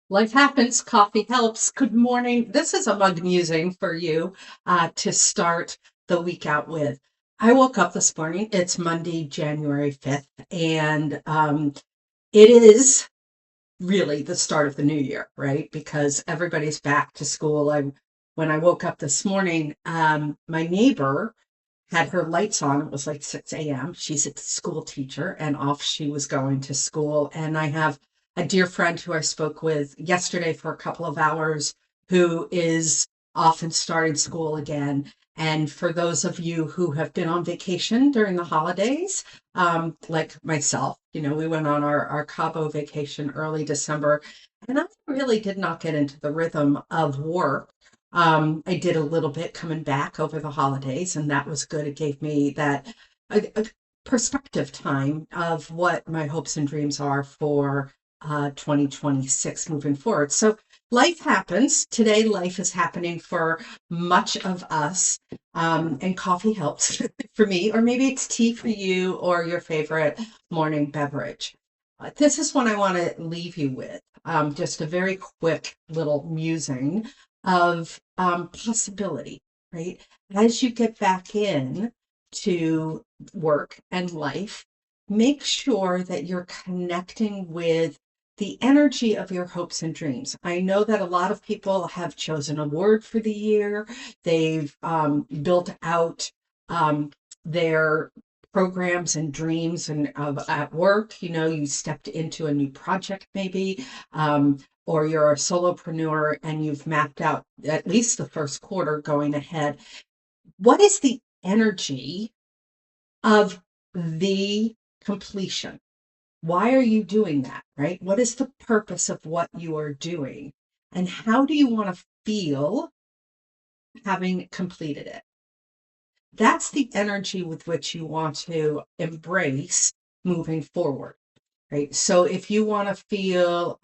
Life happens, coffee helps. Good morning. This is a mug musing for you to start the week out with. I woke up this morning. It's Monday, January 5th, and it is really the start of the new year, right? Because everybody's back to school. When I woke up this morning, my neighbor had her lights on. It was like 6 a.m. She's a school teacher and off she was going to school. And I have a dear friend who I spoke with yesterday for a couple of hours who is off and starting school again. And for those of you who have been on vacation during the holidays, like myself, we went on our Cabo vacation early December, and I really did not get into the rhythm of work. I did a little bit coming back over the holidays, and that was good. It gave me that a perspective time of what my hopes and dreams are for 2026 moving forward. So life happens. Today, life is happening for much of us, and coffee helps for me, or maybe it's tea for you or your favorite morning beverage. This is what I want to leave you with. Just a very quick little musing of possibility, right? As you get back in to work and life, make sure that you're connecting with the energy of your hopes and dreams. I know that a lot of people have chosen a word for the year. They've built out their programs and dreams and at work. You stepped into a new project maybe, or you're a solopreneur and you've mapped out at least the first quarter going ahead. What is the energy of the completion? Why are you doing that, right? What is the purpose of what you are doing? And how do you want to feel having completed it? That's the energy with which you want to embrace moving forward, right? So if you want to feel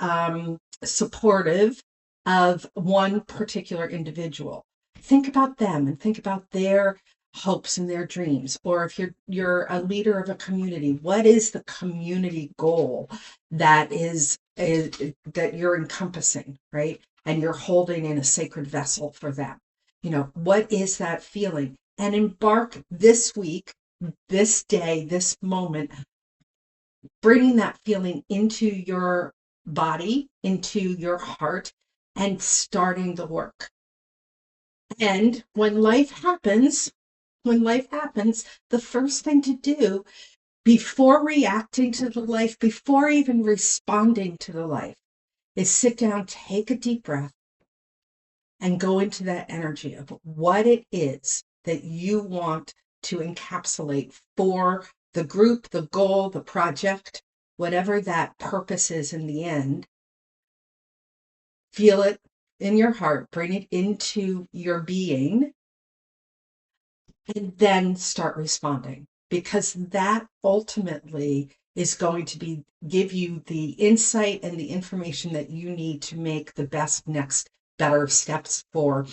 supportive of one particular individual, think about them and think about their hopes and their dreams. Or if you're a leader of a community, what is the community goal that is that you're encompassing, right? And you're holding in a sacred vessel for them. What is that feeling? And embark this week, this day, this moment, bringing that feeling into your body, into your heart, and starting the work. And when life happens, the first thing to do before reacting to the life, before even responding to the life, is sit down, take a deep breath, and go into that energy of what it is that you want to encapsulate for the group, the goal, the project, whatever that purpose is in the end. Feel it in your heart, bring it into your being, and then start responding, because that ultimately is going to give you the insight and the information that you need to make the best next better steps for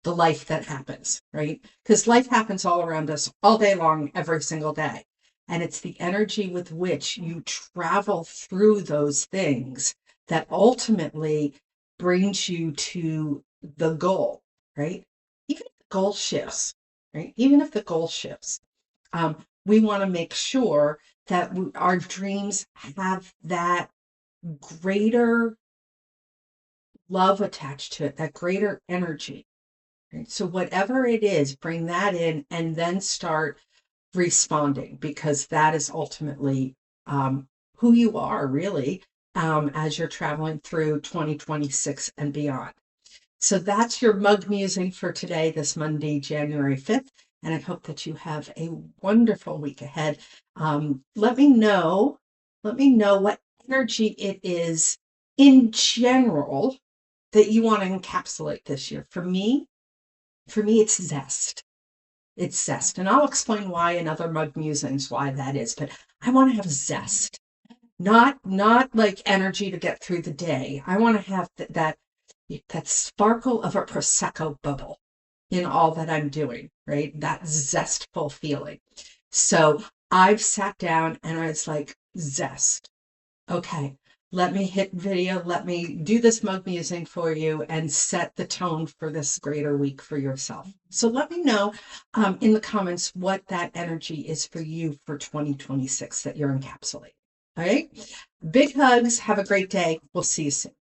the life that happens, right? Because life happens all around us all day long, every single day. And it's the energy with which you travel through those things that ultimately brings you to the goal, right? Even if the goal shifts, right? Even if the goal shifts, we want to make sure that our dreams have that greater love attached to it, that greater energy. Right? So whatever it is, bring that in and then start responding, because that is ultimately who you are really, as you're traveling through 2026 and beyond. So that's your mug musing for today, this Monday, January 5th. And I hope that you have a wonderful week ahead. Let me know what energy it is in general that you want to encapsulate this year. For me, it's zest. It's zest. And I'll explain why in other mug musings why that is. But I want to have zest, not like energy to get through the day. I want to have that sparkle of a prosecco bubble in all that I'm doing, right? That zestful feeling. So I've sat down and I was like, zest. Okay, let me hit video, let me do this mug musing for you and set the tone for this greater week for yourself. So let me know in the comments what that energy is for you for 2026 that you're encapsulating. All right. Big hugs. Have a great day. We'll see you soon.